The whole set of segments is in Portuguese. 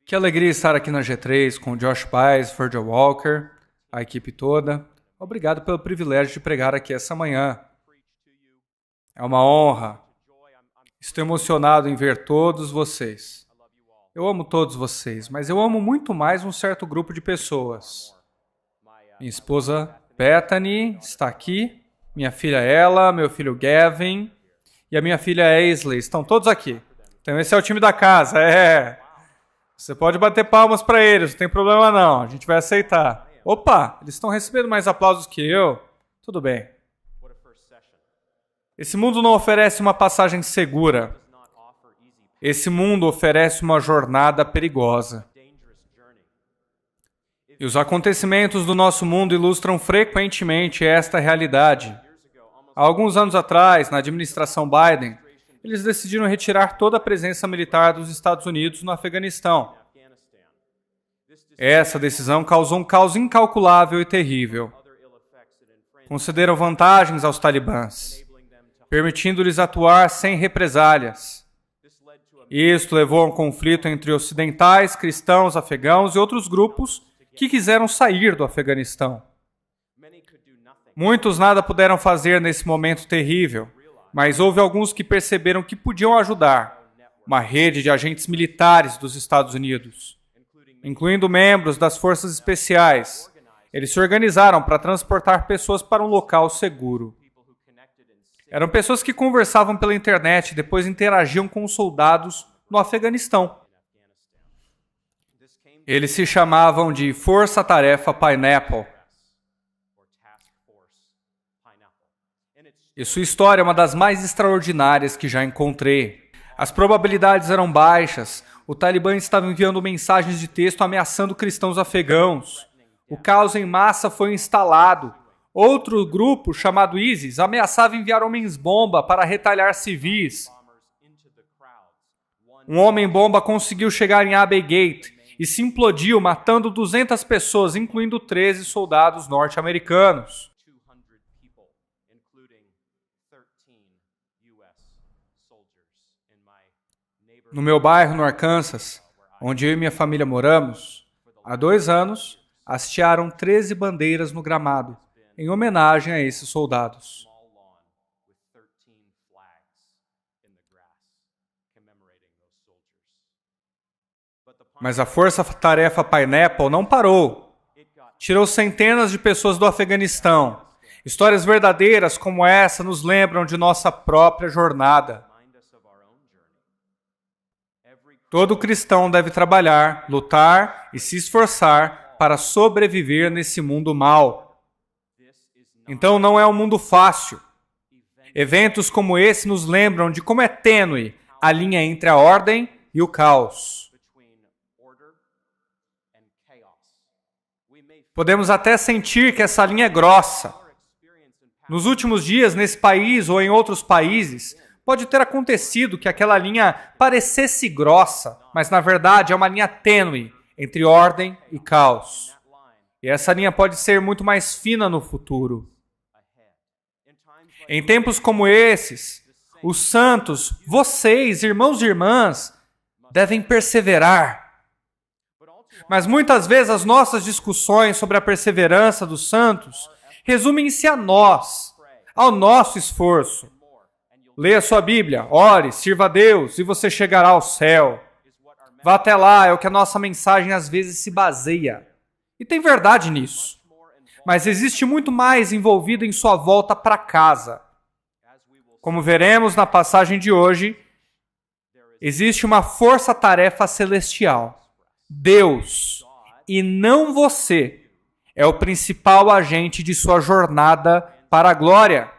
Que alegria estar aqui na G3 com o Josh Pais, Virgil Walker, a equipe toda. Obrigado pelo privilégio de pregar aqui essa manhã. É uma honra. Estou emocionado em ver todos vocês. Eu amo todos vocês, mas eu amo muito mais um certo grupo de pessoas. Minha esposa Bethany está aqui, minha filha Ella, meu filho Gavin e a minha filha Aisley. Estão todos aqui. Então esse é o time da casa, Você pode bater palmas para eles, não tem problema não, a gente vai aceitar. Opa, eles estão recebendo mais aplausos que eu. Tudo bem. Esse mundo não oferece uma passagem segura. Esse mundo oferece uma jornada perigosa. E os acontecimentos do nosso mundo ilustram frequentemente esta realidade. Há alguns anos atrás, na administração Biden, eles decidiram retirar toda a presença militar dos Estados Unidos no Afeganistão. Essa decisão causou um caos incalculável e terrível. Concederam vantagens aos talibãs, permitindo-lhes atuar sem represálias. Isto levou a um conflito entre ocidentais, cristãos, afegãos e outros grupos que quiseram sair do Afeganistão. Muitos nada puderam fazer nesse momento terrível, mas houve alguns que perceberam que podiam ajudar, uma rede de agentes militares dos Estados Unidos, incluindo membros das forças especiais. Eles se organizaram para transportar pessoas para um local seguro. Eram pessoas que conversavam pela internet e depois interagiam com os soldados no Afeganistão. Eles se chamavam de Força Tarefa Pineapple. E sua história é uma das mais extraordinárias que já encontrei. As probabilidades eram baixas. O Talibã estava enviando mensagens de texto ameaçando cristãos afegãos. O caos em massa foi instalado. Outro grupo, chamado ISIS, ameaçava enviar homens-bomba para retalhar civis. Um homem-bomba conseguiu chegar em Abbey Gate e se implodiu, matando 200 pessoas, incluindo 13 soldados norte-americanos. No meu bairro, no Arkansas, onde eu e minha família moramos, há 2 anos, hastearam 13 bandeiras no gramado, em homenagem a esses soldados. Mas a força-tarefa Pineapple não parou. Tirou centenas de pessoas do Afeganistão. Histórias verdadeiras como essa nos lembram de nossa própria jornada. Todo cristão deve trabalhar, lutar e se esforçar para sobreviver nesse mundo mau. Então não é um mundo fácil. Eventos como esse nos lembram de como é tênue a linha entre a ordem e o caos. Podemos até sentir que essa linha é grossa. Nos últimos dias, nesse país ou em outros países, pode ter acontecido que aquela linha parecesse grossa, mas na verdade é uma linha tênue entre ordem e caos. E essa linha pode ser muito mais fina no futuro. Em tempos como esses, os santos, vocês, irmãos e irmãs, devem perseverar. Mas muitas vezes as nossas discussões sobre a perseverança dos santos resumem-se a nós, ao nosso esforço. Leia sua Bíblia, ore, sirva a Deus e você chegará ao céu. Vá até lá, é o que a nossa mensagem às vezes se baseia. E tem verdade nisso. Mas existe muito mais envolvido em sua volta para casa. Como veremos na passagem de hoje, existe uma força-tarefa celestial. Deus, e não você, é o principal agente de sua jornada para a glória.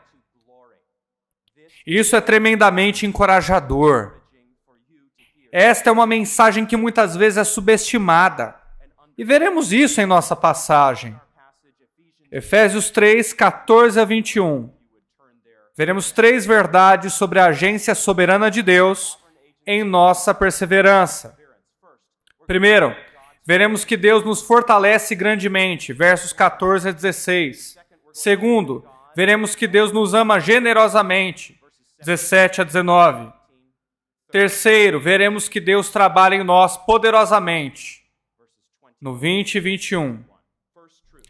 Isso é tremendamente encorajador. Esta é uma mensagem que muitas vezes é subestimada. E veremos isso em nossa passagem. Efésios 3, 14 a 21. Veremos 3 verdades sobre a agência soberana de Deus em nossa perseverança. Primeiro, veremos que Deus nos fortalece grandemente, versos 14 a 16. Segundo, veremos que Deus nos ama generosamente, 17 a 19. Terceiro, veremos que Deus trabalha em nós poderosamente. No 20 e 21.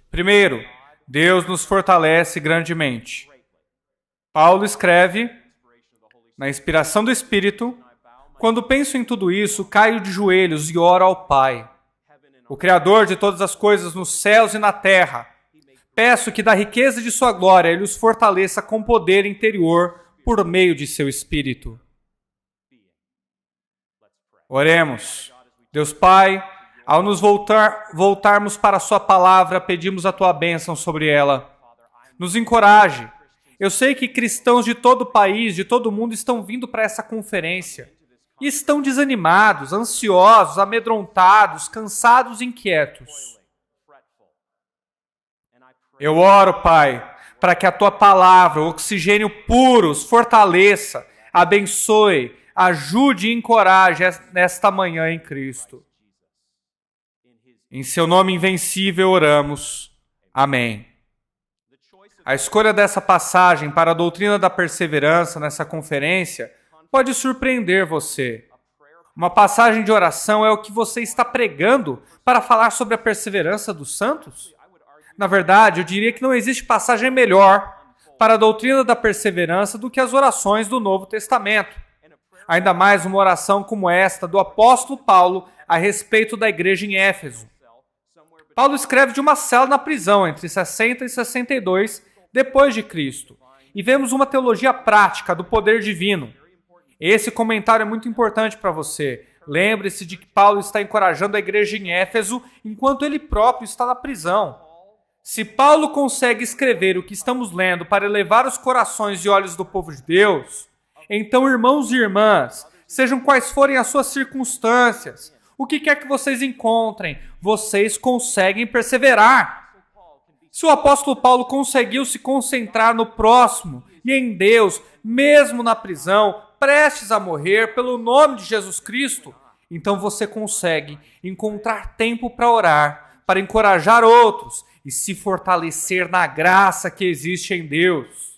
Primeiro, Deus nos fortalece grandemente. Paulo escreve, na inspiração do Espírito, quando penso em tudo isso, caio de joelhos e oro ao Pai, o Criador de todas as coisas nos céus e na terra. Peço que da riqueza de sua glória Ele os fortaleça com poder interior por meio de seu Espírito. Oremos. Deus Pai, ao nos voltarmos para a sua palavra, pedimos a tua bênção sobre ela. Nos encoraje. Eu sei que cristãos de todo o país, de todo o mundo, estão vindo para essa conferência. E estão desanimados, ansiosos, amedrontados, cansados e inquietos. Eu oro, Pai, para que a tua palavra, o oxigênio puro, os fortaleça, abençoe, ajude e encoraje nesta manhã em Cristo. Em seu nome invencível oramos. Amém. A escolha dessa passagem para a doutrina da perseverança nessa conferência pode surpreender você. Uma passagem de oração é o que você está pregando para falar sobre a perseverança dos santos? Na verdade, eu diria que não existe passagem melhor para a doutrina da perseverança do que as orações do Novo Testamento. Ainda mais uma oração como esta do apóstolo Paulo a respeito da igreja em Éfeso. Paulo escreve de uma cela na prisão entre 60 e 62 depois de Cristo, e vemos uma teologia prática do poder divino. Esse comentário é muito importante para você. Lembre-se de que Paulo está encorajando a igreja em Éfeso enquanto ele próprio está na prisão. Se Paulo consegue escrever o que estamos lendo para elevar os corações e olhos do povo de Deus, então, irmãos e irmãs, sejam quais forem as suas circunstâncias, o que quer que vocês encontrem, vocês conseguem perseverar. Se o apóstolo Paulo conseguiu se concentrar no próximo e em Deus, mesmo na prisão, prestes a morrer pelo nome de Jesus Cristo, então você consegue encontrar tempo para orar, para encorajar outros e se fortalecer na graça que existe em Deus.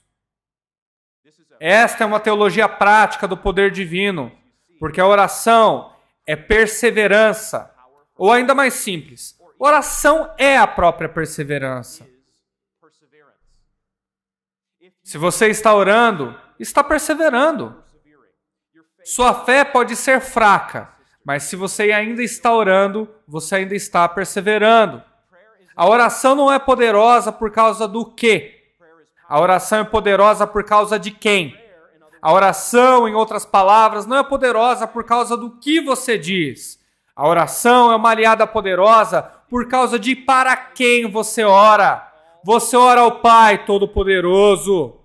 Esta é uma teologia prática do poder divino, porque a oração é perseverança, ou ainda mais simples, oração é a própria perseverança. Se você está orando, está perseverando. Sua fé pode ser fraca, mas se você ainda está orando, você ainda está perseverando. A oração não é poderosa por causa do quê? A oração é poderosa por causa de quem? A oração, em outras palavras, não é poderosa por causa do que você diz. A oração é uma aliada poderosa por causa de para quem você ora. Você ora ao Pai Todo-Poderoso.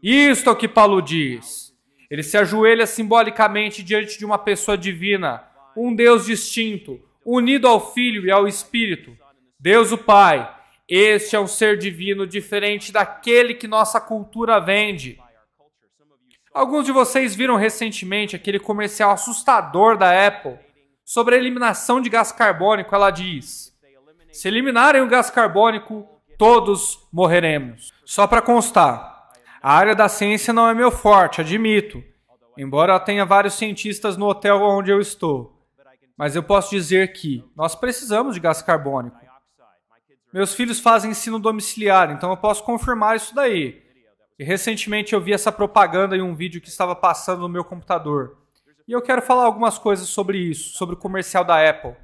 Isto é o que Paulo diz. Ele se ajoelha simbolicamente diante de uma pessoa divina, um Deus distinto, unido ao Filho e ao Espírito. Deus o Pai. Este é um ser divino diferente daquele que nossa cultura vende. Alguns de vocês viram recentemente aquele comercial assustador da Apple sobre a eliminação de gás carbônico. Ela diz: se eliminarem o gás carbônico, todos morreremos. Só para constar, a área da ciência não é meu forte, admito, embora eu tenha vários cientistas no hotel onde eu estou. Mas eu posso dizer que nós precisamos de gás carbônico. Meus filhos fazem ensino domiciliar, então eu posso confirmar isso daí. E recentemente eu vi essa propaganda em um vídeo que estava passando no meu computador. E eu quero falar algumas coisas sobre isso, sobre o comercial da Apple.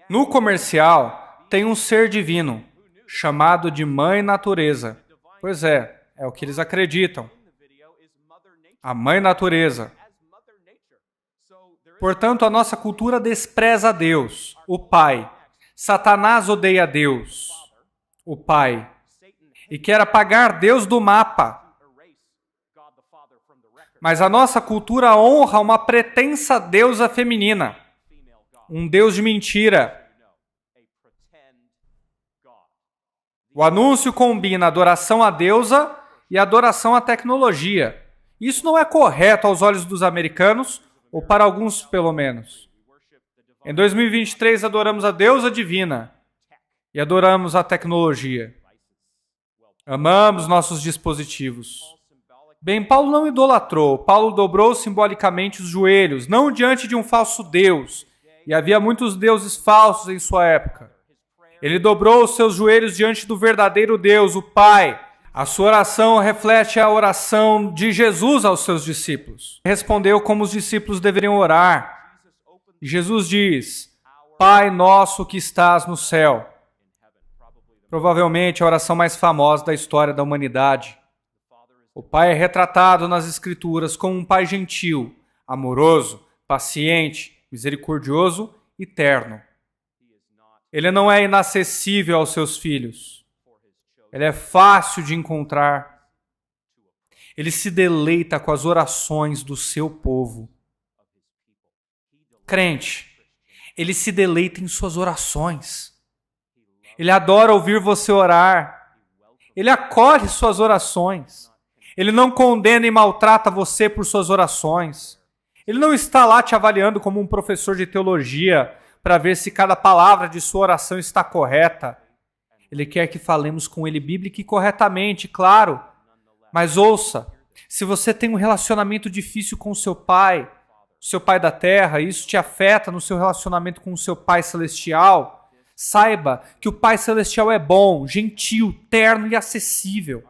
No comercial tem um ser divino, chamado de Mãe Natureza. Pois é o que eles acreditam. A Mãe Natureza. Portanto, a nossa cultura despreza Deus, o Pai. Satanás odeia Deus, o Pai, e quer apagar Deus do mapa. Mas a nossa cultura honra uma pretensa deusa feminina, um Deus de mentira. O anúncio combina adoração à deusa e adoração à tecnologia. Isso não é correto aos olhos dos americanos, ou para alguns pelo menos. Em 2023 adoramos a deusa divina e adoramos a tecnologia. Amamos nossos dispositivos. Bem, Paulo não idolatrou. Paulo dobrou simbolicamente os joelhos, não diante de um falso Deus. E havia muitos deuses falsos em sua época. Ele dobrou os seus joelhos diante do verdadeiro Deus, o Pai. A sua oração reflete a oração de Jesus aos seus discípulos. Respondeu como os discípulos deveriam orar. Jesus diz: Pai nosso que estás no céu. Provavelmente a oração mais famosa da história da humanidade. O Pai é retratado nas Escrituras como um Pai gentil, amoroso, paciente, misericordioso e terno. Ele não é inacessível aos seus filhos. Ele é fácil de encontrar. Ele se deleita com as orações do seu povo. Crente, ele se deleita em suas orações. Ele adora ouvir você orar. Ele acolhe suas orações. Ele não condena e maltrata você por suas orações. Ele não está lá te avaliando como um professor de teologia para ver se cada palavra de sua oração está correta. Ele quer que falemos com ele bíblica e corretamente, claro. Mas ouça, se você tem um relacionamento difícil com o seu pai da terra, e isso te afeta no seu relacionamento com o seu Pai celestial, saiba que o Pai celestial é bom, gentil, terno e acessível.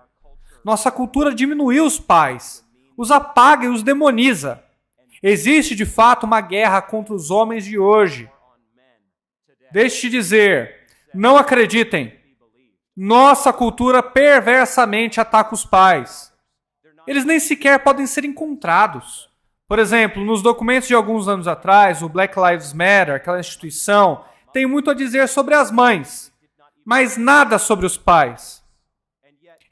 Nossa cultura diminuiu os pais, os apaga e os demoniza. Existe de fato uma guerra contra os homens de hoje. Deixe-te dizer, não acreditem. Nossa cultura perversamente ataca os pais. Eles nem sequer podem ser encontrados. Por exemplo, nos documentos de alguns anos atrás, o Black Lives Matter, aquela instituição, tem muito a dizer sobre as mães, mas nada sobre os pais.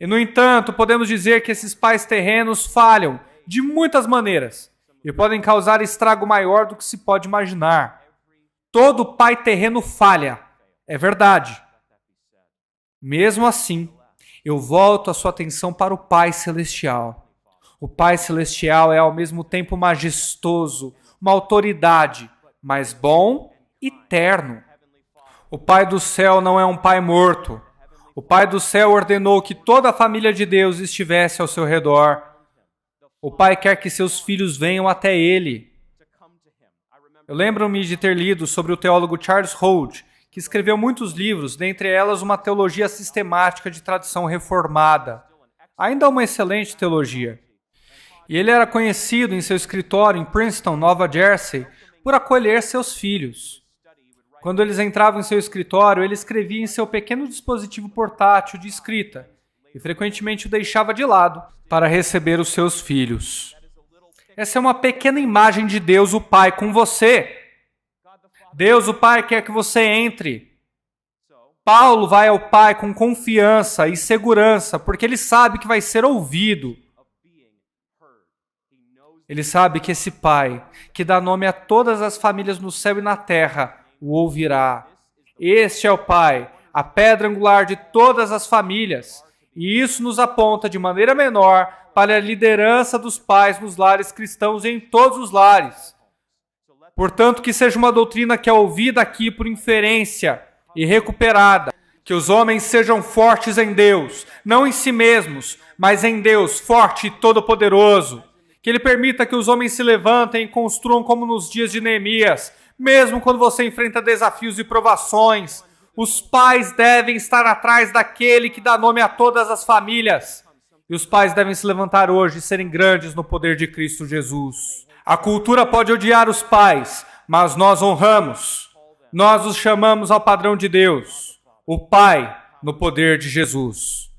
E, no entanto, podemos dizer que esses pais terrenos falham de muitas maneiras e podem causar estrago maior do que se pode imaginar. Todo pai terreno falha, é verdade. Mesmo assim, eu volto a sua atenção para o Pai Celestial. O Pai Celestial é ao mesmo tempo majestoso, uma autoridade, mas bom e terno. O Pai do céu não é um pai morto. O Pai do céu ordenou que toda a família de Deus estivesse ao seu redor. O Pai quer que seus filhos venham até Ele. Eu lembro-me de ter lido sobre o teólogo Charles Holt, que escreveu muitos livros, dentre elas uma teologia sistemática de tradição reformada. Ainda uma excelente teologia. E ele era conhecido em seu escritório em Princeton, Nova Jersey, por acolher seus filhos. Quando eles entravam em seu escritório, ele escrevia em seu pequeno dispositivo portátil de escrita e frequentemente o deixava de lado para receber os seus filhos. Essa é uma pequena imagem de Deus, o Pai, com você. Deus, o Pai, quer que você entre. Paulo vai ao Pai com confiança e segurança, porque ele sabe que vai ser ouvido. Ele sabe que esse Pai, que dá nome a todas as famílias no céu e na terra, o ouvirá. Este é o Pai, a pedra angular de todas as famílias. E isso nos aponta de maneira menor para a liderança dos pais nos lares cristãos e em todos os lares. Portanto, que seja uma doutrina que é ouvida aqui por inferência e recuperada. Que os homens sejam fortes em Deus, não em si mesmos, mas em Deus, forte e todo-poderoso. Que Ele permita que os homens se levantem e construam como nos dias de Neemias. Mesmo quando você enfrenta desafios e provações, os pais devem estar atrás daquele que dá nome a todas as famílias. E os pais devem se levantar hoje e serem grandes no poder de Cristo Jesus. A cultura pode odiar os pais, mas nós honramos. Nós os chamamos ao padrão de Deus, o Pai, no poder de Jesus.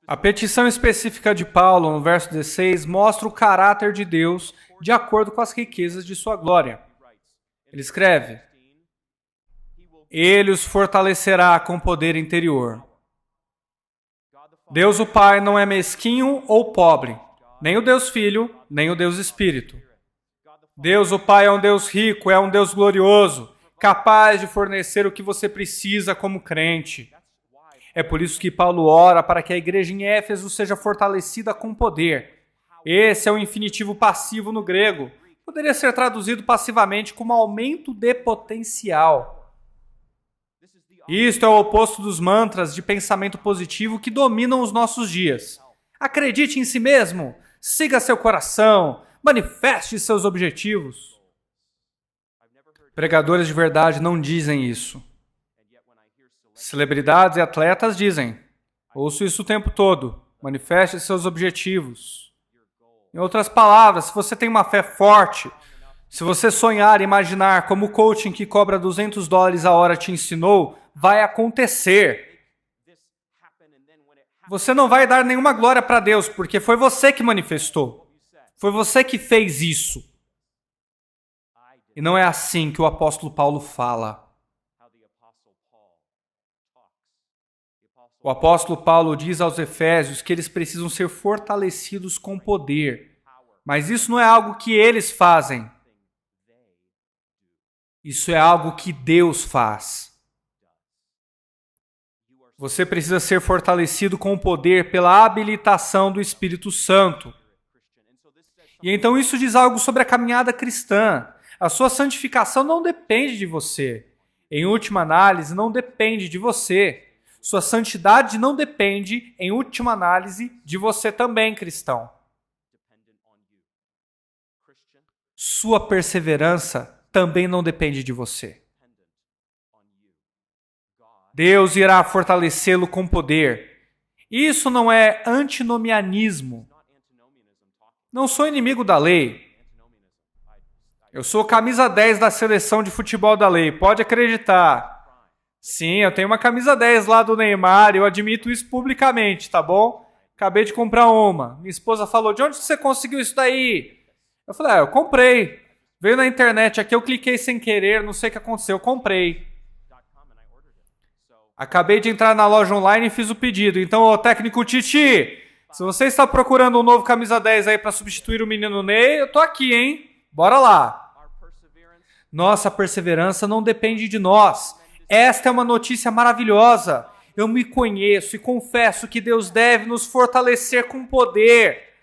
A petição específica de Paulo, no verso 16, mostra o caráter de Deus de acordo com as riquezas de sua glória. Ele escreve: Ele os fortalecerá com poder interior. Deus o Pai não é mesquinho ou pobre, nem o Deus Filho, nem o Deus Espírito. Deus o Pai é um Deus rico, é um Deus glorioso, capaz de fornecer o que você precisa como crente. É por isso que Paulo ora para que a igreja em Éfeso seja fortalecida com poder. Esse é o infinitivo passivo no grego. Poderia ser traduzido passivamente como aumento de potencial. Isto é o oposto dos mantras de pensamento positivo que dominam os nossos dias. Acredite em si mesmo. Siga seu coração. Manifeste seus objetivos. Pregadores de verdade não dizem isso. Celebridades e atletas dizem. Ouço isso o tempo todo. Manifeste seus objetivos. Em outras palavras, se você tem uma fé forte, se você sonhar e imaginar como o coaching que cobra $200 a hora te ensinou, vai acontecer. Você não vai dar nenhuma glória para Deus, porque foi você que manifestou. Foi você que fez isso. E não é assim que o apóstolo Paulo fala. O apóstolo Paulo diz aos Efésios que eles precisam ser fortalecidos com poder. Mas isso não é algo que eles fazem. Isso é algo que Deus faz. Você precisa ser fortalecido com poder pela habilitação do Espírito Santo. E então isso diz algo sobre a caminhada cristã. A sua santificação não depende de você. Em última análise, não depende de você. Sua santidade não depende, em última análise, de você também, cristão. Sua perseverança também não depende de você. Deus irá fortalecê-lo com poder. Isso não é antinomianismo. Não sou inimigo da lei. Eu sou camisa 10 da seleção de futebol da lei, pode acreditar. Sim, eu tenho uma camisa 10 lá do Neymar, eu admito isso publicamente, tá bom? Acabei de comprar uma. Minha esposa falou, de onde você conseguiu isso daí? Eu falei, eu comprei. Veio na internet aqui, eu cliquei sem querer, não sei o que aconteceu, eu comprei. Acabei de entrar na loja online e fiz o pedido. Então, ô técnico Titi, se você está procurando um novo camisa 10 aí para substituir o menino Ney, eu tô aqui, hein? Bora lá. Nossa perseverança não depende de nós. Esta é uma notícia maravilhosa. Eu me conheço e confesso que Deus deve nos fortalecer com poder.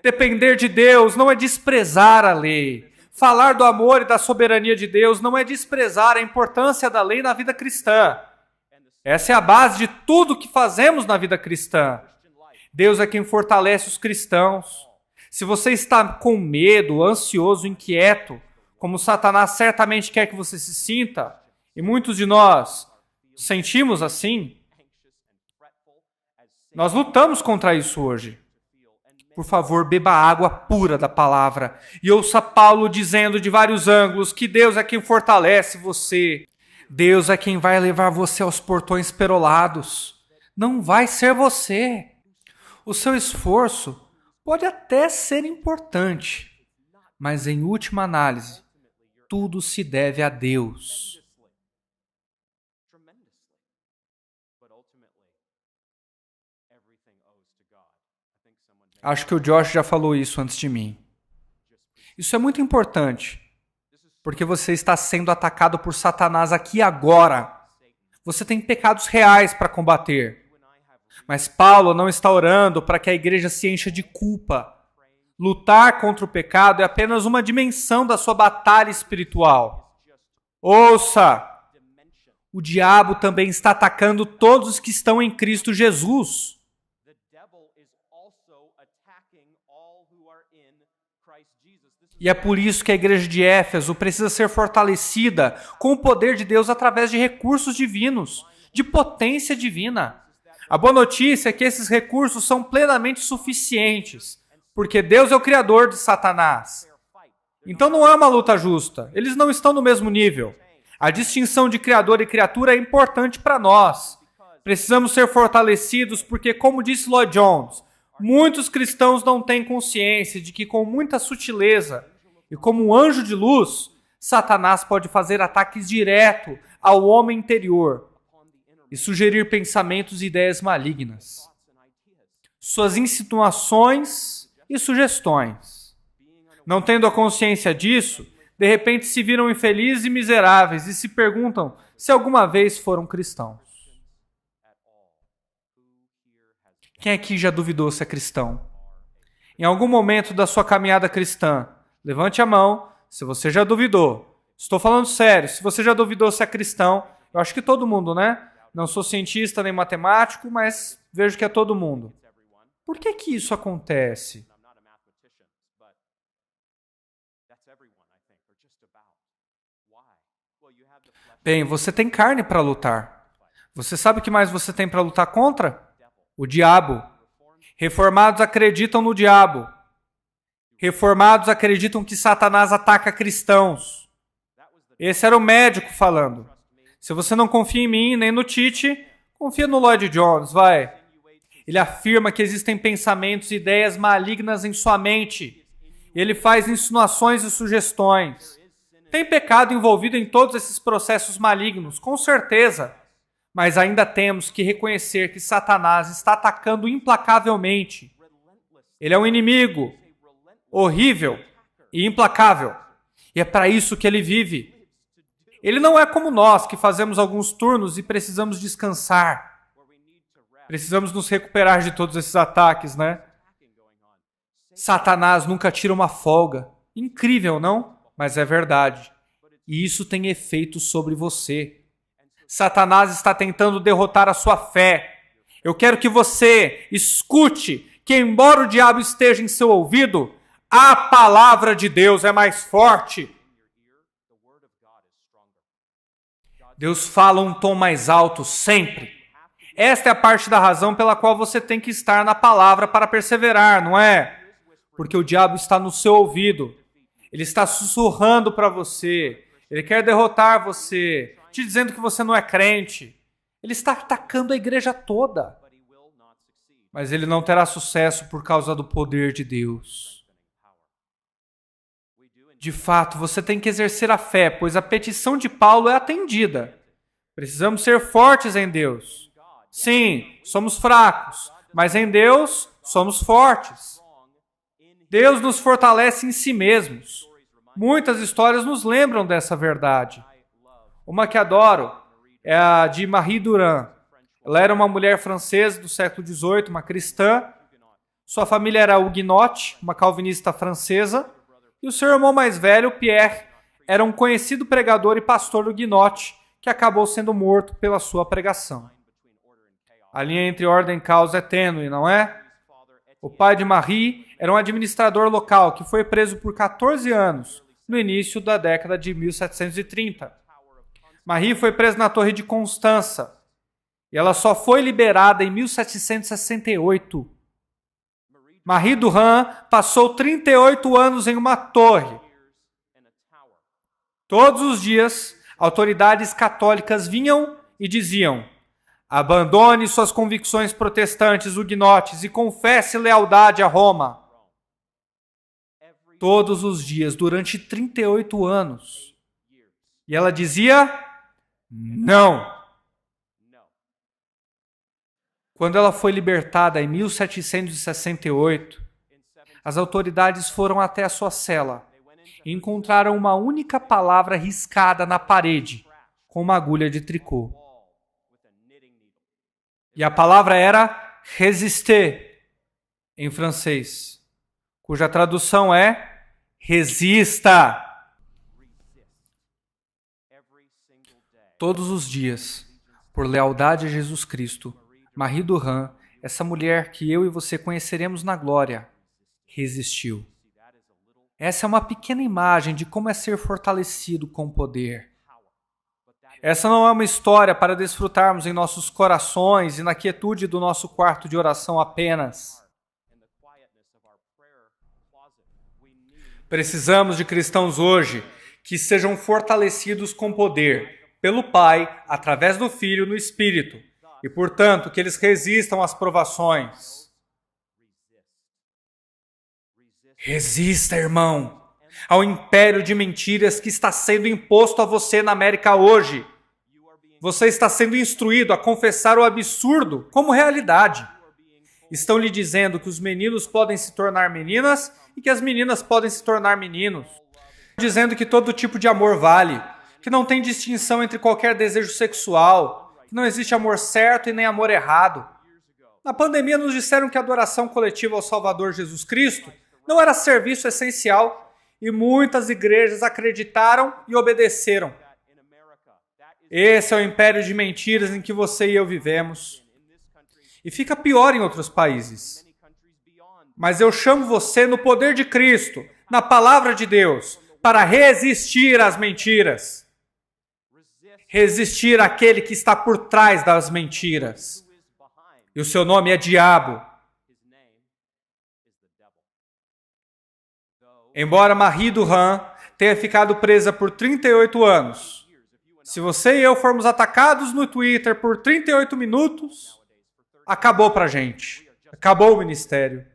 Depender de Deus não é desprezar a lei. Falar do amor e da soberania de Deus não é desprezar a importância da lei na vida cristã. Essa é a base de tudo que fazemos na vida cristã. Deus é quem fortalece os cristãos. Se você está com medo, ansioso, inquieto, como Satanás certamente quer que você se sinta, e muitos de nós sentimos assim, nós lutamos contra isso hoje. Por favor, beba água pura da palavra e ouça Paulo dizendo de vários ângulos que Deus é quem fortalece você. Deus é quem vai levar você aos portões perolados. Não vai ser você. O seu esforço pode até ser importante, mas em última análise, tudo se deve a Deus. Acho que o Josh já falou isso antes de mim. Isso é muito importante, porque você está sendo atacado por Satanás aqui agora. Você tem pecados reais para combater. Mas Paulo não está orando para que a igreja se encha de culpa. Lutar contra o pecado é apenas uma dimensão da sua batalha espiritual. Ouça! O diabo também está atacando todos os que estão em Cristo Jesus. E é por isso que a igreja de Éfeso precisa ser fortalecida com o poder de Deus através de recursos divinos, de potência divina. A boa notícia é que esses recursos são plenamente suficientes, porque Deus é o criador de Satanás. Então não é uma luta justa, eles não estão no mesmo nível. A distinção de criador e criatura é importante para nós. Precisamos ser fortalecidos porque, como disse Lloyd Jones, muitos cristãos não têm consciência de que com muita sutileza e como um anjo de luz, Satanás pode fazer ataques direto ao homem interior e sugerir pensamentos e ideias malignas. Suas insinuações e sugestões. Não tendo a consciência disso, de repente se viram infelizes e miseráveis e se perguntam se alguma vez foram cristãos. Quem aqui já duvidou se é cristão? Em algum momento da sua caminhada cristã, levante a mão se você já duvidou. Estou falando sério, se você já duvidou se é cristão, eu acho que todo mundo, né? Não sou cientista nem matemático, mas vejo que é todo mundo. Por que que isso acontece? Bem, você tem carne para lutar. Você sabe o que mais você tem para lutar contra? O diabo. Reformados acreditam no diabo. Reformados acreditam que Satanás ataca cristãos. Esse era o médico falando. Se você não confia em mim, nem no Tite, confia no Lloyd Jones, vai. Ele afirma que existem pensamentos e ideias malignas em sua mente. Ele faz insinuações e sugestões. Tem pecado envolvido em todos esses processos malignos, com certeza. Mas ainda temos que reconhecer que Satanás está atacando implacavelmente. Ele é um inimigo horrível e implacável. E é para isso que ele vive. Ele não é como nós, que fazemos alguns turnos e precisamos descansar. Precisamos nos recuperar de todos esses ataques, né? Satanás nunca tira uma folga. Incrível, não? Mas é verdade. E isso tem efeito sobre você. Satanás está tentando derrotar a sua fé. Eu quero que você escute que, embora o diabo esteja em seu ouvido, a palavra de Deus é mais forte. Deus fala um tom mais alto sempre. Esta é a parte da razão pela qual você tem que estar na palavra para perseverar, não é? Porque o diabo está no seu ouvido. Ele está sussurrando para você. Ele quer derrotar você, te dizendo que você não é crente. Ele está atacando a igreja toda. Mas ele não terá sucesso por causa do poder de Deus. De fato, você tem que exercer a fé, pois a petição de Paulo é atendida. Precisamos ser fortes em Deus. Sim, somos fracos, mas em Deus somos fortes. Deus nos fortalece em si mesmos. Muitas histórias nos lembram dessa verdade. Uma que adoro é a de Marie Durand. Ela era uma mulher francesa do século XVIII, uma cristã. Sua família era huguenote, uma calvinista francesa. E o seu irmão mais velho, Pierre, era um conhecido pregador e pastor huguenote que acabou sendo morto pela sua pregação. A linha entre ordem e caos é tênue, não é? O pai de Marie era um administrador local que foi preso por 14 anos no início da década de 1730. Marie foi presa na Torre de Constança e ela só foi liberada em 1768. Marie Durand passou 38 anos em uma torre. Todos os dias, autoridades católicas vinham e diziam: abandone suas convicções protestantes huguenotes e confesse lealdade a Roma. Todos os dias, durante 38 anos. E ela dizia: não. Quando ela foi libertada em 1768, as autoridades foram até a sua cela e encontraram uma única palavra riscada na parede com uma agulha de tricô. E a palavra era résister, em francês, cuja tradução é resista. Todos os dias, por lealdade a Jesus Cristo, Marie Durand, essa mulher que eu e você conheceremos na glória, resistiu. Essa é uma pequena imagem de como é ser fortalecido com poder. Essa não é uma história para desfrutarmos em nossos corações e na quietude do nosso quarto de oração apenas. Precisamos de cristãos hoje que sejam fortalecidos com poder pelo Pai, através do Filho no Espírito, e, portanto, que eles resistam às provações. Resista, irmão, ao império de mentiras que está sendo imposto a você na América hoje. Você está sendo instruído a confessar o absurdo como realidade. Estão lhe dizendo que os meninos podem se tornar meninas e que as meninas podem se tornar meninos. Dizendo que todo tipo de amor vale, que não tem distinção entre qualquer desejo sexual, que não existe amor certo e nem amor errado. Na pandemia nos disseram que a adoração coletiva ao Salvador Jesus Cristo não era serviço essencial e muitas igrejas acreditaram e obedeceram. Esse é o império de mentiras em que você e eu vivemos. E fica pior em outros países. Mas eu chamo você no poder de Cristo, na palavra de Deus, para resistir às mentiras. Resistir àquele que está por trás das mentiras. E o seu nome é Diabo. Embora Marie Durand tenha ficado presa por 38 anos, se você e eu formos atacados no Twitter por 38 minutos, acabou pra gente. Acabou o ministério.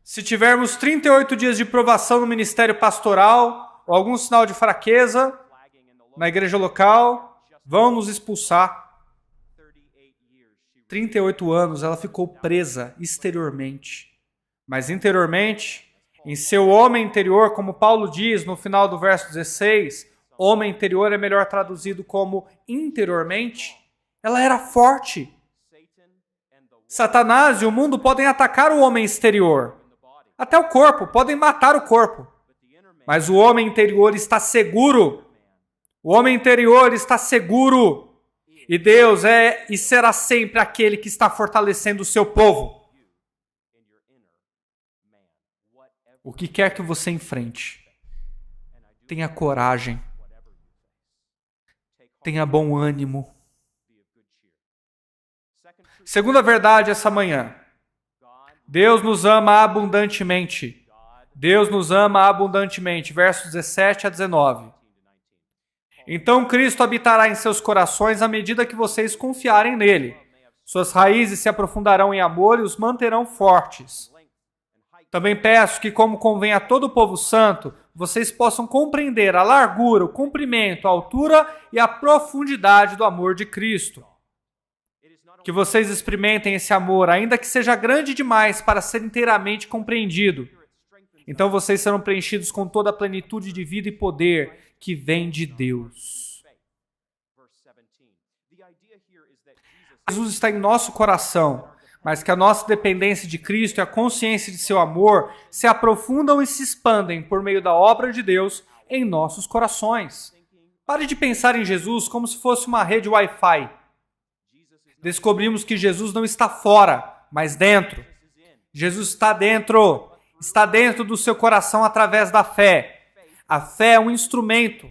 Se tivermos 38 dias de provação no ministério pastoral, ou algum sinal de fraqueza na igreja local, vão nos expulsar. 38 anos ela ficou presa exteriormente. Mas interiormente, em seu homem interior, como Paulo diz no final do verso 16, homem interior é melhor traduzido como interiormente, ela era forte. Satanás e o mundo podem atacar o homem exterior, até o corpo, podem matar o corpo. Mas o homem interior está seguro. O homem interior está seguro. E Deus é e será sempre aquele que está fortalecendo o seu povo. O que quer que você enfrente, tenha coragem, tenha bom ânimo. Segunda verdade essa manhã, Deus nos ama abundantemente. Deus nos ama abundantemente, versos 17 a 19. Então Cristo habitará em seus corações à medida que vocês confiarem nele. Suas raízes se aprofundarão em amor e os manterão fortes. Também peço que, como convém a todo o povo santo, vocês possam compreender a largura, o comprimento, a altura e a profundidade do amor de Cristo. Que vocês experimentem esse amor, ainda que seja grande demais para ser inteiramente compreendido. Então vocês serão preenchidos com toda a plenitude de vida e poder que vem de Deus. Jesus está em nosso coração, mas que a nossa dependência de Cristo e a consciência de seu amor se aprofundam e se expandem por meio da obra de Deus em nossos corações. Pare de pensar em Jesus como se fosse uma rede Wi-Fi. Descobrimos que Jesus não está fora, mas dentro. Jesus está dentro do seu coração através da fé. A fé é um instrumento.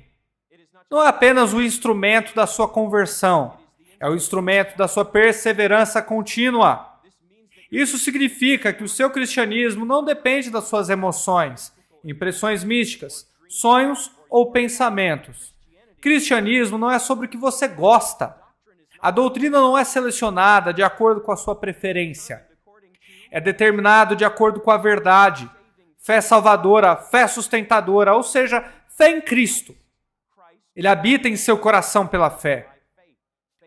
Não é apenas o instrumento da sua conversão, é o instrumento da sua perseverança contínua. Isso significa que o seu cristianismo não depende das suas emoções, impressões místicas, sonhos ou pensamentos. Cristianismo não é sobre o que você gosta. A doutrina não é selecionada de acordo com a sua preferência. É determinado de acordo com a verdade. Fé salvadora, fé sustentadora, ou seja, fé em Cristo. Ele habita em seu coração pela fé.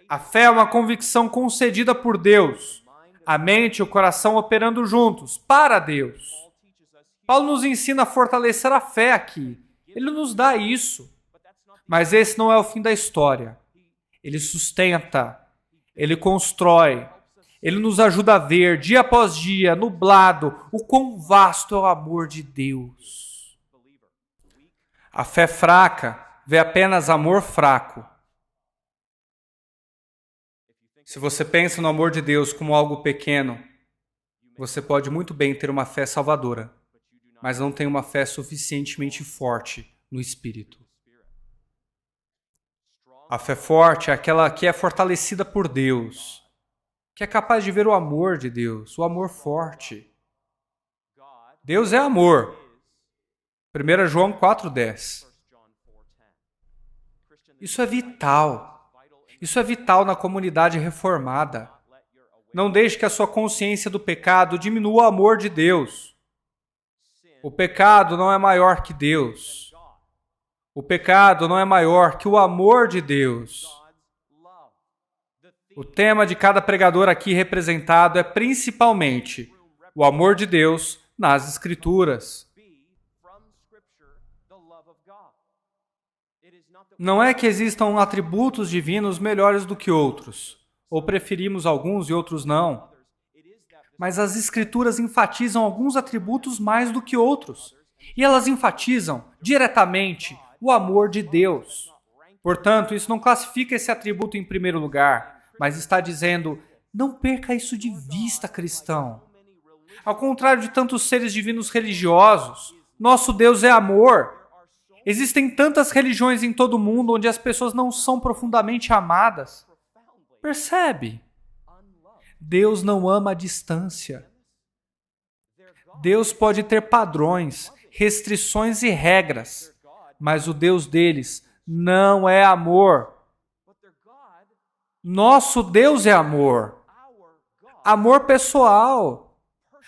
A fé é uma convicção concedida por Deus. A mente e o coração operando juntos, para Deus. Paulo nos ensina a fortalecer a fé aqui. Ele nos dá isso. Mas esse não é o fim da história. Ele sustenta, ele constrói, ele nos ajuda a ver, dia após dia, nublado, o quão vasto é o amor de Deus. A fé fraca vê apenas amor fraco. Se você pensa no amor de Deus como algo pequeno, você pode muito bem ter uma fé salvadora, mas não tem uma fé suficientemente forte no Espírito. A fé forte é aquela que é fortalecida por Deus, que é capaz de ver o amor de Deus, o amor forte. Deus é amor. 1 João 4,10. Isso é vital. Isso é vital na comunidade reformada. Não deixe que a sua consciência do pecado diminua o amor de Deus. O pecado não é maior que Deus. O pecado não é maior que o amor de Deus. O tema de cada pregador aqui representado é principalmente o amor de Deus nas Escrituras. Não é que existam atributos divinos melhores do que outros, ou preferimos alguns e outros não. Mas as Escrituras enfatizam alguns atributos mais do que outros. E elas enfatizam diretamente o amor de Deus. Portanto, isso não classifica esse atributo em primeiro lugar, mas está dizendo, não perca isso de vista, cristão. Ao contrário de tantos seres divinos religiosos, nosso Deus é amor. Existem tantas religiões em todo o mundo onde as pessoas não são profundamente amadas. Percebe? Deus não ama a distância. Deus pode ter padrões, restrições e regras, mas o Deus deles não é amor. Nosso Deus é amor. Amor pessoal.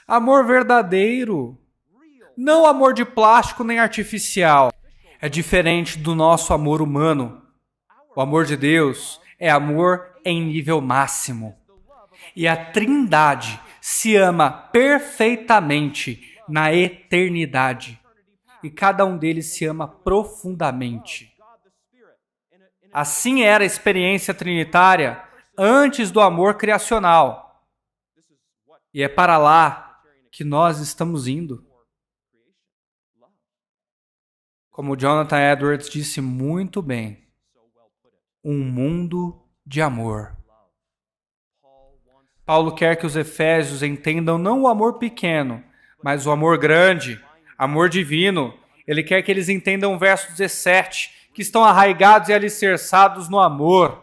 Amor verdadeiro. Não amor de plástico nem artificial. É diferente do nosso amor humano. O amor de Deus é amor em nível máximo. E a Trindade se ama perfeitamente na eternidade. E cada um deles se ama profundamente. Assim era a experiência trinitária antes do amor criacional. E é para lá que nós estamos indo. Como Jonathan Edwards disse muito bem, um mundo de amor. Paulo quer que os efésios entendam não o amor pequeno, mas o amor grande, amor divino. Ele quer que eles entendam o verso 17, que estão arraigados e alicerçados no amor.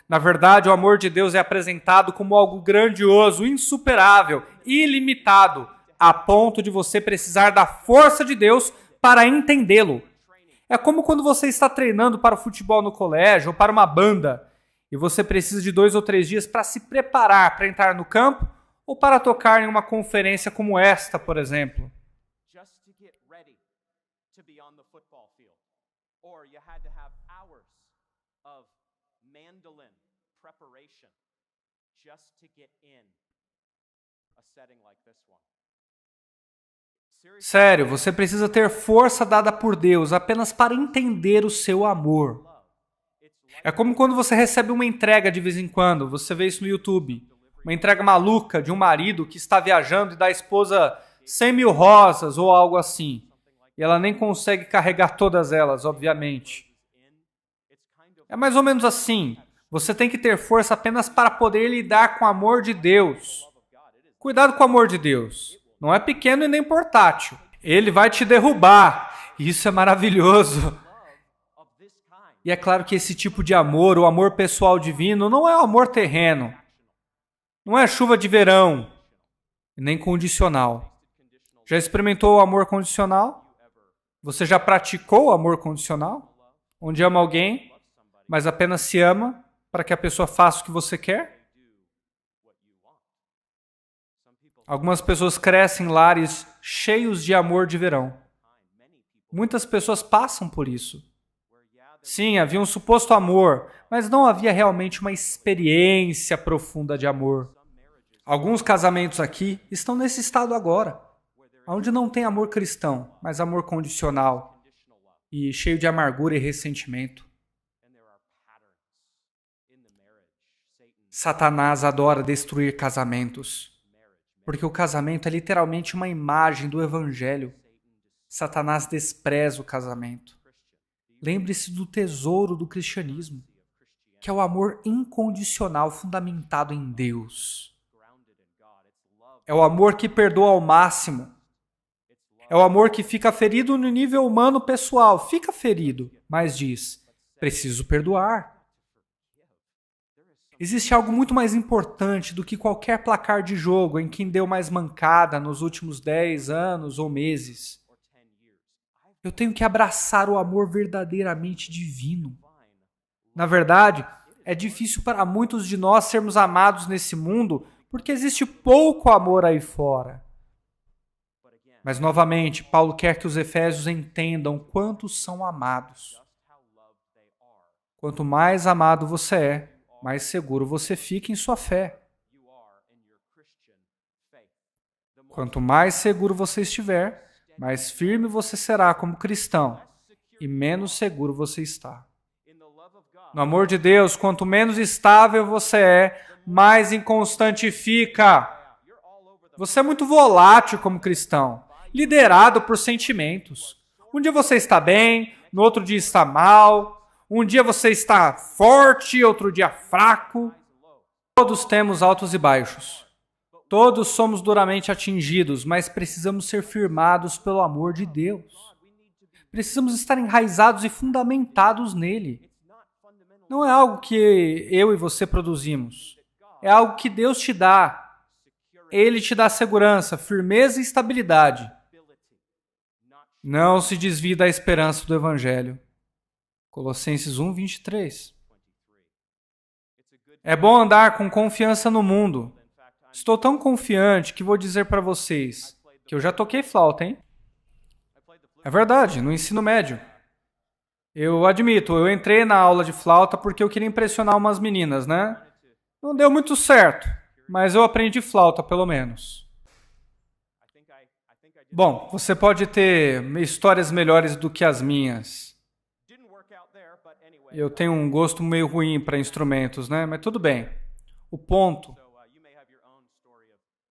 Na verdade, o amor de Deus é apresentado como algo grandioso, insuperável, ilimitado, a ponto de você precisar da força de Deus para entendê-lo. É como quando você está treinando para o futebol no colégio ou para uma banda e você precisa de 2 ou 3 dias para se preparar para entrar no campo ou para tocar em uma conferência como esta, por exemplo. Sério, você precisa ter força dada por Deus apenas para entender o seu amor. É como quando você recebe uma entrega de vez em quando, você vê isso no YouTube. Uma entrega maluca de um marido que está viajando e dá à esposa 100 mil rosas ou algo assim. E ela nem consegue carregar todas elas, obviamente. É mais ou menos assim. Você tem que ter força apenas para poder lidar com o amor de Deus. Cuidado com o amor de Deus. Não é pequeno e nem portátil. Ele vai te derrubar. Isso é maravilhoso. E é claro que esse tipo de amor, o amor pessoal divino, não é o amor terreno. Não é chuva de verão. Nem condicional. Já experimentou o amor condicional? Você já praticou o amor condicional? Onde ama alguém, mas apenas se ama para que a pessoa faça o que você quer? Algumas pessoas crescem em lares cheios de amor de verão. Muitas pessoas passam por isso. Sim, havia um suposto amor, mas não havia realmente uma experiência profunda de amor. Alguns casamentos aqui estão nesse estado agora, onde não tem amor cristão, mas amor condicional e cheio de amargura e ressentimento. Satanás adora destruir casamentos. Porque o casamento é literalmente uma imagem do evangelho. Satanás despreza o casamento. Lembre-se do tesouro do cristianismo, que é o amor incondicional fundamentado em Deus. É o amor que perdoa ao máximo. É o amor que fica ferido no nível humano pessoal. Fica ferido, mas diz, preciso perdoar. Existe algo muito mais importante do que qualquer placar de jogo em quem deu mais mancada nos últimos 10 anos ou meses. Eu tenho que abraçar o amor verdadeiramente divino. Na verdade, é difícil para muitos de nós sermos amados nesse mundo porque existe pouco amor aí fora. Mas, novamente, Paulo quer que os efésios entendam quantos são amados. Quanto mais amado você é, mais seguro você fica em sua fé. Quanto mais seguro você estiver, mais firme você será como cristão e menos seguro você está. No amor de Deus, quanto menos estável você é, mais inconstante fica. Você é muito volátil como cristão, liderado por sentimentos. Um dia você está bem, no outro dia está mal. Um dia você está forte, outro dia fraco. Todos temos altos e baixos. Todos somos duramente atingidos, mas precisamos ser firmados pelo amor de Deus. Precisamos estar enraizados e fundamentados nele. Não é algo que eu e você produzimos. É algo que Deus te dá. Ele te dá segurança, firmeza e estabilidade. Não se desvie da esperança do Evangelho. Colossenses 1, 23. É bom andar com confiança no mundo. Estou tão confiante que vou dizer para vocês que eu já toquei flauta, hein? É verdade, no ensino médio. Eu admito, eu entrei na aula de flauta porque eu queria impressionar umas meninas, né? Não deu muito certo, mas eu aprendi flauta, pelo menos. Bom, você pode ter histórias melhores do que as minhas. Eu tenho um gosto meio ruim para instrumentos, né? Mas tudo bem. O ponto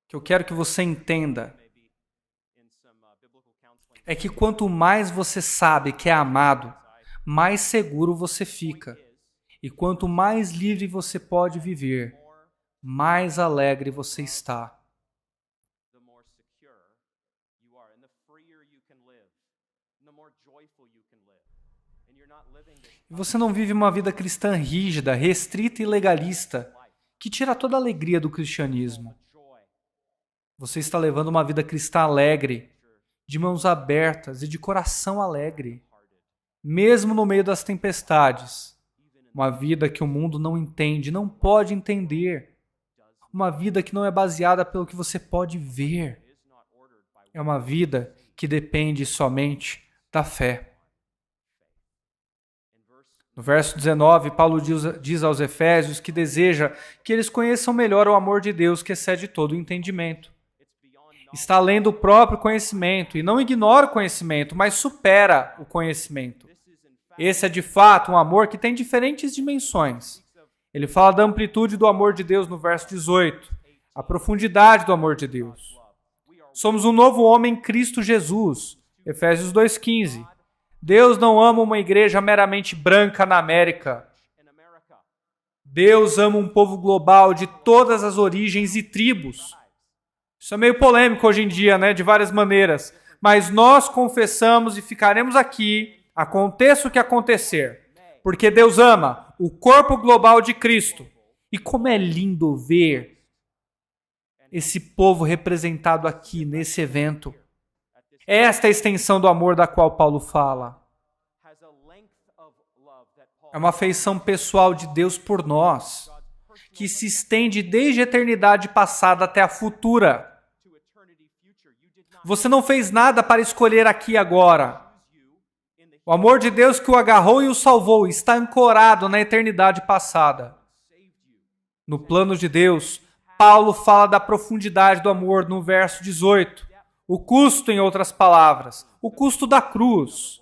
que eu quero que você entenda é que quanto mais você sabe que é amado, mais seguro você fica. E quanto mais livre você pode viver, mais alegre você está. E você não vive uma vida cristã rígida, restrita e legalista, que tira toda a alegria do cristianismo. Você está levando uma vida cristã alegre, de mãos abertas e de coração alegre, mesmo no meio das tempestades. Uma vida que o mundo não entende, não pode entender. Uma vida que não é baseada pelo que você pode ver. É uma vida que depende somente da fé. No verso 19, Paulo diz aos Efésios que deseja que eles conheçam melhor o amor de Deus que excede todo o entendimento. Está além do próprio conhecimento, e não ignora o conhecimento, mas supera o conhecimento. Esse é de fato um amor que tem diferentes dimensões. Ele fala da amplitude do amor de Deus no verso 18, a profundidade do amor de Deus. Somos um novo homem em Cristo Jesus, Efésios 2,15. Deus não ama uma igreja meramente branca na América. Deus ama um povo global de todas as origens e tribos. Isso é meio polêmico hoje em dia, né? De várias maneiras. Mas nós confessamos e ficaremos aqui, aconteça o que acontecer. Porque Deus ama o corpo global de Cristo. E como é lindo ver esse povo representado aqui, nesse evento. Esta é a extensão do amor da qual Paulo fala. É uma afeição pessoal de Deus por nós, que se estende desde a eternidade passada até a futura. Você não fez nada para escolher aqui e agora. O amor de Deus que o agarrou e o salvou está ancorado na eternidade passada. No plano de Deus, Paulo fala da profundidade do amor no verso 18. O custo, em outras palavras, o custo da cruz.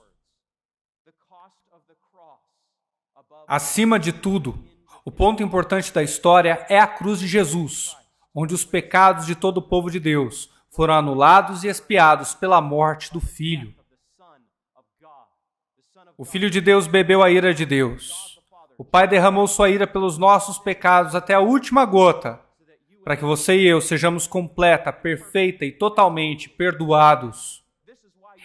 Acima de tudo, o ponto importante da história é a cruz de Jesus, onde os pecados de todo o povo de Deus foram anulados e expiados pela morte do Filho. O Filho de Deus bebeu a ira de Deus. O Pai derramou sua ira pelos nossos pecados até a última gota, para que você e eu sejamos completa, perfeita e totalmente perdoados.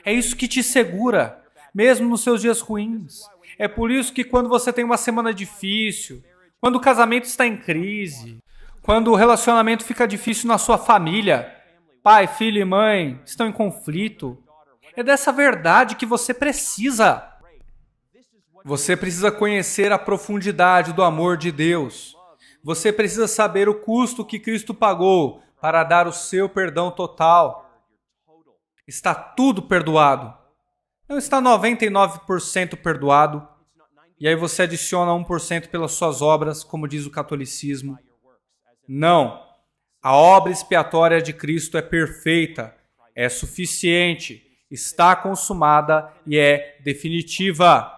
É isso que te segura, mesmo nos seus dias ruins. É por isso que quando você tem uma semana difícil, quando o casamento está em crise, quando o relacionamento fica difícil na sua família, pai, filho e mãe estão em conflito, é dessa verdade que você precisa. Você precisa conhecer a profundidade do amor de Deus. Você precisa saber o custo que Cristo pagou para dar o seu perdão total. Está tudo perdoado. Não está 99% perdoado. E aí você adiciona 1% pelas suas obras, como diz o catolicismo. Não. A obra expiatória de Cristo é perfeita, é suficiente, está consumada e é definitiva.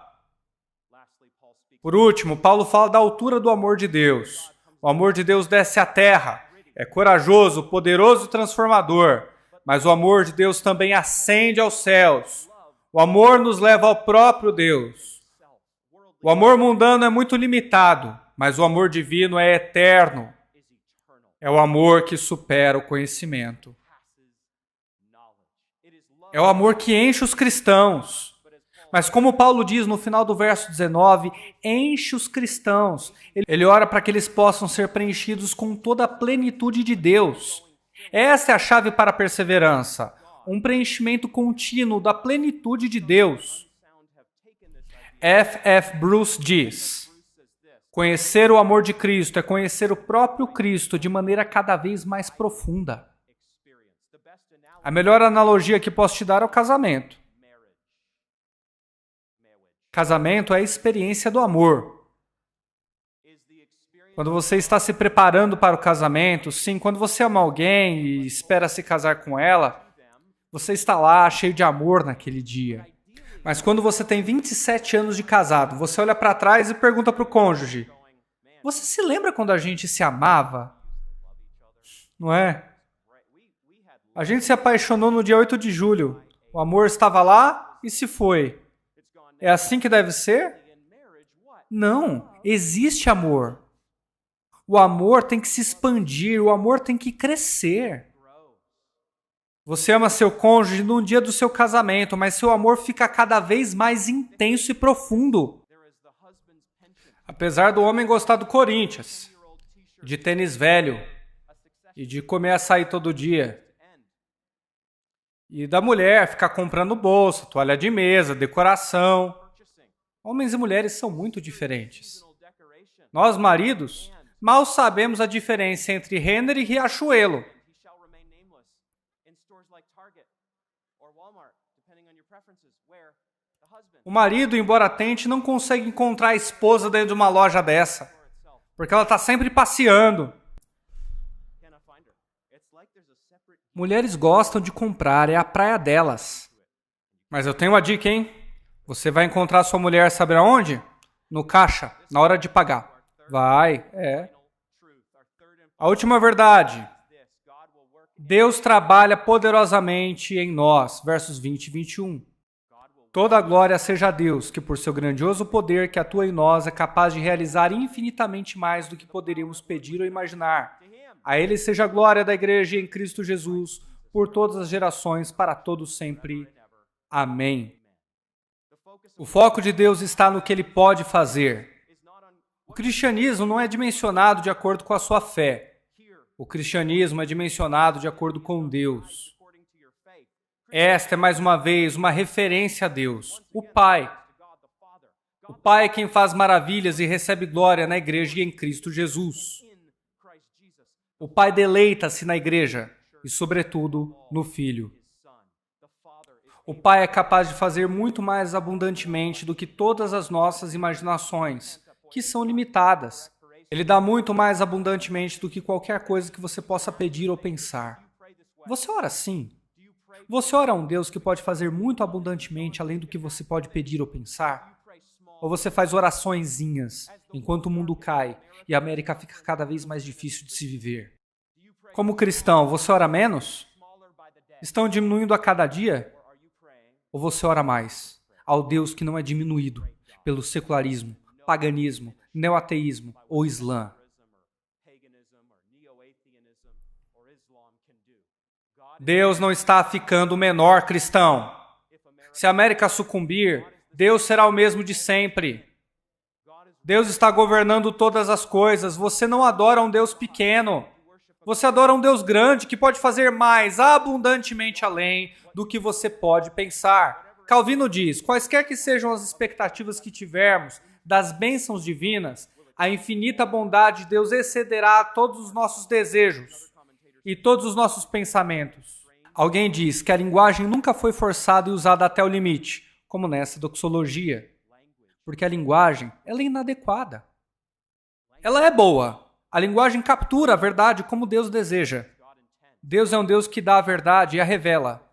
Por último, Paulo fala da altura do amor de Deus. O amor de Deus desce à terra, é corajoso, poderoso e transformador, mas o amor de Deus também ascende aos céus. O amor nos leva ao próprio Deus. O amor mundano é muito limitado, mas o amor divino é eterno. É o amor que supera o conhecimento. É o amor que enche os cristãos. Mas como Paulo diz no final do verso 19, enche os cristãos. Ele ora para que eles possam ser preenchidos com toda a plenitude de Deus. Essa é a chave para a perseverança. Um preenchimento contínuo da plenitude de Deus. F. Bruce diz: conhecer o amor de Cristo é conhecer o próprio Cristo de maneira cada vez mais profunda. A melhor analogia que posso te dar é o casamento. Casamento é a experiência do amor. Quando você está se preparando para o casamento, sim, quando você ama alguém e espera se casar com ela, você está lá cheio de amor naquele dia. Mas quando você tem 27 anos de casado, você olha para trás e pergunta para o cônjuge: você se lembra quando a gente se amava? Não é? A gente se apaixonou no dia 8 de julho. O amor estava lá e se foi. É assim que deve ser? Não, existe amor. O amor tem que se expandir, o amor tem que crescer. Você ama seu cônjuge no dia do seu casamento, mas seu amor fica cada vez mais intenso e profundo. Apesar do homem gostar do Corinthians, de tênis velho e de comer açaí todo dia, e da mulher ficar comprando bolsa, toalha de mesa, decoração. Homens e mulheres são muito diferentes. Nós, maridos, mal sabemos a diferença entre Renner e Riachuelo. O marido, embora tente, não consegue encontrar a esposa dentro de uma loja dessa, porque ela está sempre passeando. Mulheres gostam de comprar, é a praia delas. Mas eu tenho uma dica, hein? Você vai encontrar sua mulher, sabe aonde? No caixa, na hora de pagar. Vai, é. A última verdade. Deus trabalha poderosamente em nós, versos 20 e 21. Toda a glória seja a Deus, que por seu grandioso poder que atua em nós é capaz de realizar infinitamente mais do que poderíamos pedir ou imaginar. A Ele seja a glória da igreja em Cristo Jesus, por todas as gerações, para todos sempre. Amém. O foco de Deus está no que Ele pode fazer. O cristianismo não é dimensionado de acordo com a sua fé. O cristianismo é dimensionado de acordo com Deus. Esta é, mais uma vez, uma referência a Deus, o Pai. O Pai é quem faz maravilhas e recebe glória na igreja e em Cristo Jesus. O Pai deleita-se na igreja e, sobretudo, no Filho. O Pai é capaz de fazer muito mais abundantemente do que todas as nossas imaginações, que são limitadas. Ele dá muito mais abundantemente do que qualquer coisa que você possa pedir ou pensar. Você ora assim? Você ora a um Deus que pode fazer muito abundantemente além do que você pode pedir ou pensar? Ou você faz oraçõezinhas enquanto o mundo cai e a América fica cada vez mais difícil de se viver? Como cristão, você ora menos? Estão diminuindo a cada dia? Ou você ora mais ao Deus que não é diminuído pelo secularismo, paganismo, neoateísmo ou Islã? Deus não está ficando menor, cristão. Se a América sucumbir, Deus será o mesmo de sempre. Deus está governando todas as coisas. Você não adora um Deus pequeno. Você adora um Deus grande que pode fazer mais, abundantemente além do que você pode pensar. Calvino diz, quaisquer que sejam as expectativas que tivermos das bênçãos divinas, a infinita bondade de Deus excederá todos os nossos desejos e todos os nossos pensamentos. Alguém diz que a linguagem nunca foi forçada e usada até o limite, como nessa doxologia, porque a linguagem ela é inadequada. Ela é boa. A linguagem captura a verdade como Deus deseja. Deus é um Deus que dá a verdade e a revela.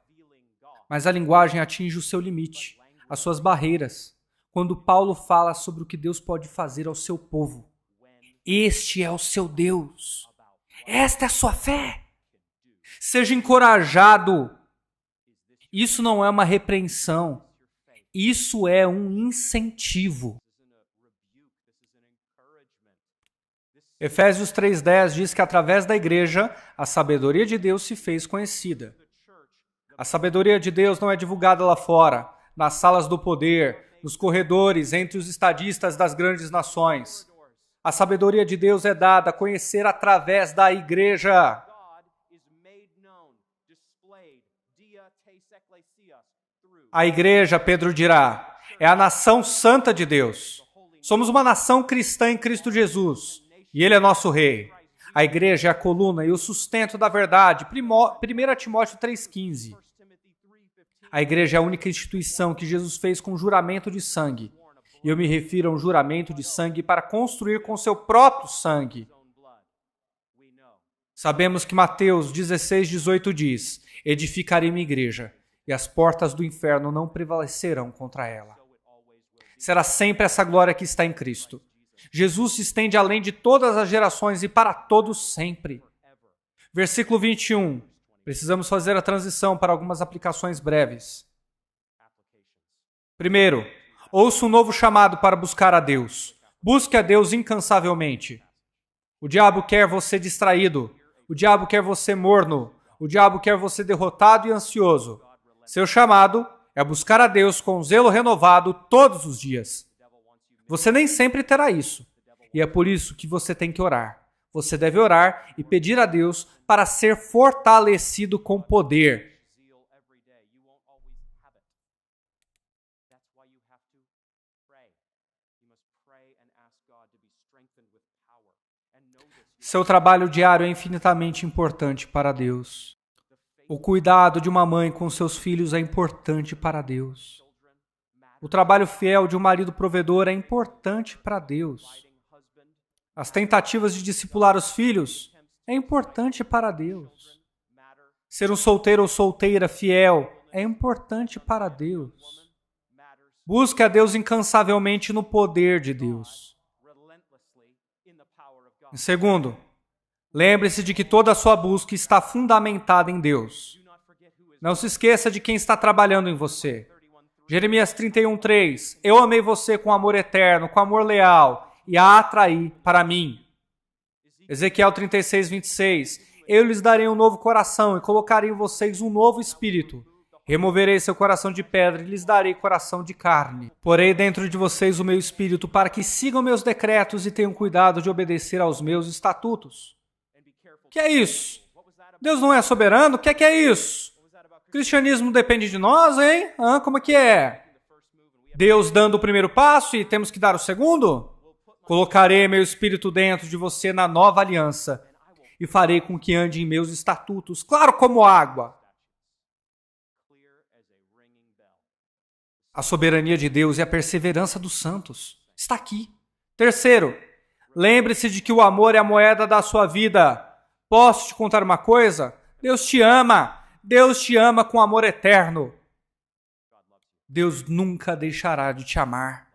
Mas a linguagem atinge o seu limite, as suas barreiras, quando Paulo fala sobre o que Deus pode fazer ao seu povo. Este é o seu Deus. Esta é a sua fé. Seja encorajado. Isso não é uma repreensão. Isso é um incentivo. Efésios 3:10 diz que através da igreja, a sabedoria de Deus se fez conhecida. A sabedoria de Deus não é divulgada lá fora, nas salas do poder, nos corredores, entre os estadistas das grandes nações. A sabedoria de Deus é dada a conhecer através da igreja. A igreja, Pedro dirá, é a nação santa de Deus. Somos uma nação cristã em Cristo Jesus, e Ele é nosso rei. A igreja é a coluna e o sustento da verdade. 1 Timóteo 3,15. A igreja é a única instituição que Jesus fez com juramento de sangue. E eu me refiro a um juramento de sangue para construir com seu próprio sangue. Sabemos que Mateus 16:18 diz: edificarei minha igreja, e as portas do inferno não prevalecerão contra ela. Será sempre essa glória que está em Cristo. Jesus se estende além de todas as gerações e para todos sempre. Versículo 21. Precisamos fazer a transição para algumas aplicações breves. Primeiro, ouça um novo chamado para buscar a Deus. Busque a Deus incansavelmente. O diabo quer você distraído. O diabo quer você morno. O diabo quer você derrotado e ansioso. Seu chamado é buscar a Deus com zelo renovado todos os dias. Você nem sempre terá isso. E é por isso que você tem que orar. Você deve orar e pedir a Deus para ser fortalecido com poder. Seu trabalho diário é infinitamente importante para Deus. O cuidado de uma mãe com seus filhos é importante para Deus. O trabalho fiel de um marido provedor é importante para Deus. As tentativas de discipular os filhos é importante para Deus. Ser um solteiro ou solteira fiel é importante para Deus. Busque a Deus incansavelmente no poder de Deus. Em segundo, lembre-se de que toda a sua busca está fundamentada em Deus. Não se esqueça de quem está trabalhando em você. Jeremias 31:3. Eu amei você com amor eterno, com amor leal, e a atraí para mim. Ezequiel 36:26. Eu lhes darei um novo coração e colocarei em vocês um novo espírito. Removerei seu coração de pedra e lhes darei coração de carne. Porei dentro de vocês o meu espírito para que sigam meus decretos e tenham cuidado de obedecer aos meus estatutos. O que é isso? Deus não é soberano? O que é isso? O cristianismo depende de nós, hein? Como é que é? Deus dando o primeiro passo e temos que dar o segundo? Colocarei meu espírito dentro de você na nova aliança e farei com que ande em meus estatutos, claro como água. A soberania de Deus e a perseverança dos santos está aqui. Terceiro, lembre-se de que o amor é a moeda da sua vida. Posso te contar uma coisa? Deus te ama. Deus te ama com amor eterno. Deus nunca deixará de te amar.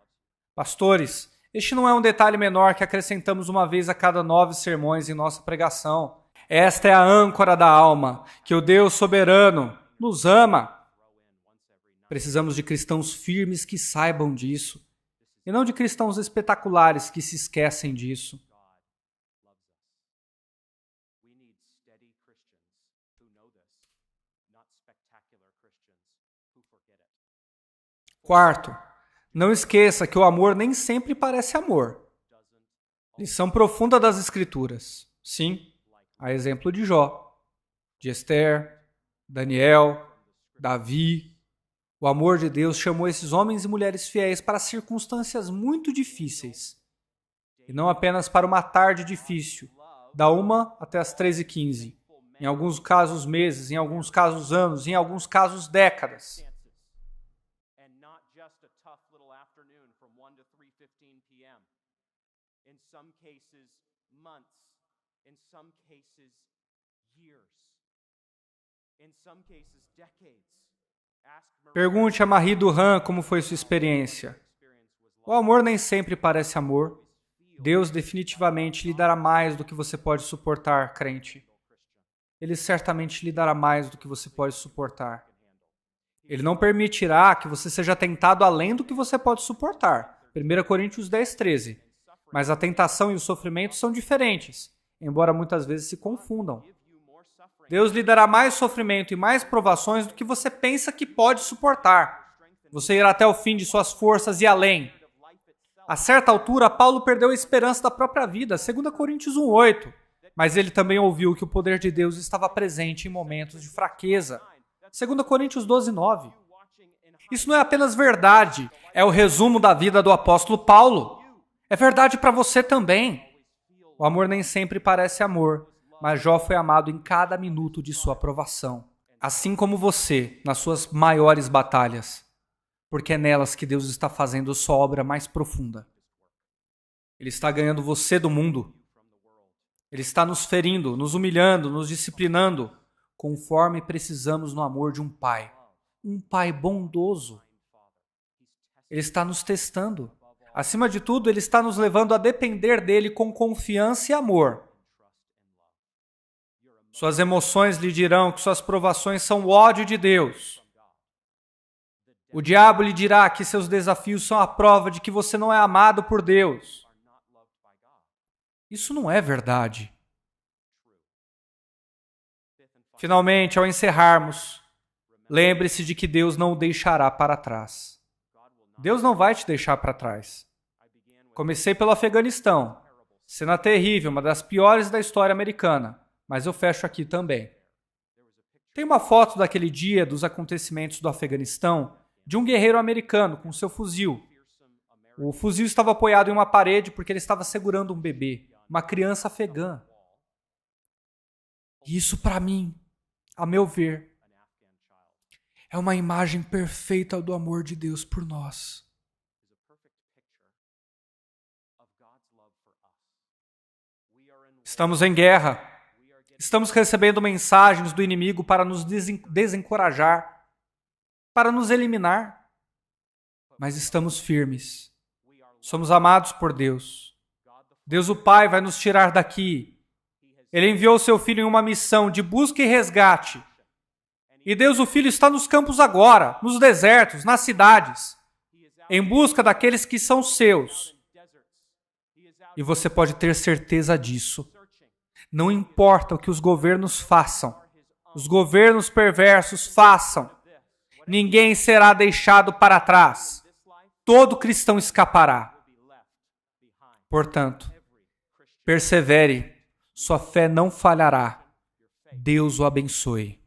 Pastores, este não é um detalhe menor que acrescentamos uma vez a cada 9 sermões em nossa pregação. Esta é a âncora da alma, que o Deus soberano nos ama. Precisamos de cristãos firmes que saibam disso, e não de cristãos espetaculares que se esquecem disso. Quarto, não esqueça que o amor nem sempre parece amor. Lição profunda das Escrituras. Sim, a exemplo de Jó, de Esther, Daniel, Davi. O amor de Deus chamou esses homens e mulheres fiéis para circunstâncias muito difíceis. E não apenas para uma tarde difícil, da 1 até as 13h15. Em alguns casos meses, em alguns casos anos, em alguns casos décadas. Pergunte a Marie Durand como foi sua experiência. O amor nem sempre parece amor. Deus definitivamente lhe dará mais do que você pode suportar, crente. Ele certamente lhe dará mais do que você pode suportar. Ele não permitirá que você seja tentado além do que você pode suportar. 1 Coríntios 10:13. Mas a tentação e o sofrimento são diferentes, embora muitas vezes se confundam. Deus lhe dará mais sofrimento e mais provações do que você pensa que pode suportar. Você irá até o fim de suas forças e além. A certa altura, Paulo perdeu a esperança da própria vida, 2 Coríntios 1:8. Mas ele também ouviu que o poder de Deus estava presente em momentos de fraqueza. 2 Coríntios 12:9. Isso não é apenas verdade, é o resumo da vida do apóstolo Paulo. É verdade para você também. O amor nem sempre parece amor, mas Jó foi amado em cada minuto de sua provação. Assim como você, nas suas maiores batalhas. Porque é nelas que Deus está fazendo sua obra mais profunda. Ele está ganhando você do mundo. Ele está nos ferindo, nos humilhando, nos disciplinando, conforme precisamos no amor de um pai. Um pai bondoso. Ele está nos testando. Acima de tudo, ele está nos levando a depender dele com confiança e amor. Suas emoções lhe dirão que suas provações são o ódio de Deus. O diabo lhe dirá que seus desafios são a prova de que você não é amado por Deus. Isso não é verdade. Finalmente, ao encerrarmos, lembre-se de que Deus não o deixará para trás. Deus não vai te deixar para trás. Comecei pelo Afeganistão, cena terrível, uma das piores da história americana, mas eu fecho aqui também. Tem uma foto daquele dia dos acontecimentos do Afeganistão de um guerreiro americano com seu fuzil. O fuzil estava apoiado em uma parede porque ele estava segurando um bebê, uma criança afegã. E isso, para mim, a meu ver, é uma imagem perfeita do amor de Deus por nós. Estamos em guerra. Estamos recebendo mensagens do inimigo para nos desencorajar, para nos eliminar. Mas estamos firmes. Somos amados por Deus. Deus o Pai vai nos tirar daqui. Ele enviou seu Filho em uma missão de busca e resgate. E Deus o Filho está nos campos agora, nos desertos, nas cidades, em busca daqueles que são seus. E você pode ter certeza disso. Não importa o que os governos façam, os governos perversos façam, ninguém será deixado para trás. Todo cristão escapará. Portanto, persevere, sua fé não falhará. Deus o abençoe.